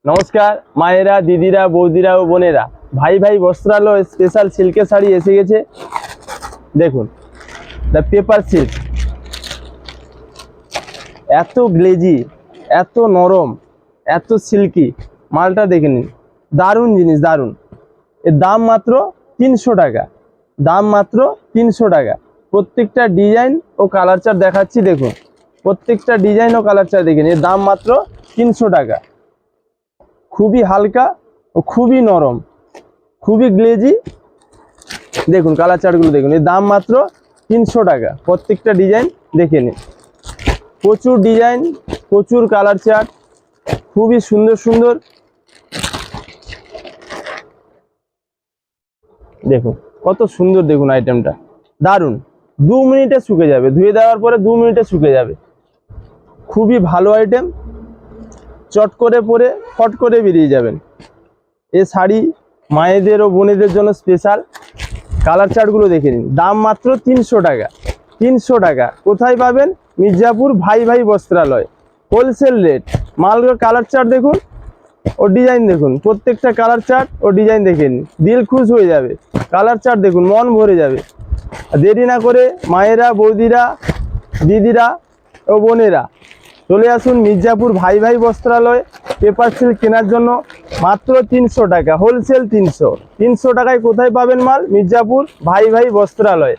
নমস্কার মায়েরা, দিদিরা, বৌদিরা ও বোনেরা, ভাই ভাই বস্ত্রালয় স্পেশাল সিল্কের শাড়ি এসে গেছে। দেখুন, দ্য পেপার সিল্ক। এত গ্লেজি, এত নরম, এত সিল্কি, মালটা দেখে নিন। দারুণ জিনিস, দারুণ। এর দাম মাত্র 300 টাকা। দাম মাত্র 300 টাকা। প্রত্যেকটা ডিজাইন ও কালার চার্ট দেখাচ্ছি, দেখুন। প্রত্যেকটা ডিজাইন ও কালার চার্ট দেখে নিন। এর দাম মাত্র 300 টাকা। খুবই হালকা ও খুবই নরম, খুবই গ্লেজি। দেখুন কালার চার্টগুলো দেখুন। এর দাম মাত্র 300 টাকা। প্রত্যেকটা ডিজাইন দেখে নিন। প্রচুর ডিজাইন, প্রচুর কালার চার্ট, খুবই সুন্দর সুন্দর। দেখুন কত সুন্দর, দেখুন আইটেমটা দারুণ। 2 মিনিটে শুকে যাবে, ধুয়ে দেওয়ার পরে 2 মিনিটে শুকে যাবে। খুবই ভালো আইটেম। চট করে পরে ফট করে বেরিয়ে যাবেন। এ শাড়ি মায়েদের ও বোনেদের জন্য স্পেশাল। কালার চার্টগুলো দেখে নিন। দাম মাত্র 300 টাকা। 300 টাকা। কোথায় পাবেন? মির্জাপুর ভাই ভাই বস্ত্রালয়, হোলসেল রেট। মালগুলোর কালার চার্ট দেখুন ও ডিজাইন দেখুন। প্রত্যেকটা কালার চার্ট ও ডিজাইন দেখে নিন, দিল খুশ হয়ে যাবে। কালার চার্ট দেখুন, মন ভরে যাবে। দেরি না করে মায়েরা, বৌদিরা, দিদিরা ও বোনেরা চলে আসুন মির্জাপুর ভাই ভাই বস্ত্রালয় পেপার সিল্ক কেনার জন্য। মাত্র 300 টাকা, হোলসেল 300। 300 টাকায় কোথায় পাবেন মাল? মির্জাপুর ভাই ভাই বস্ত্রালয়।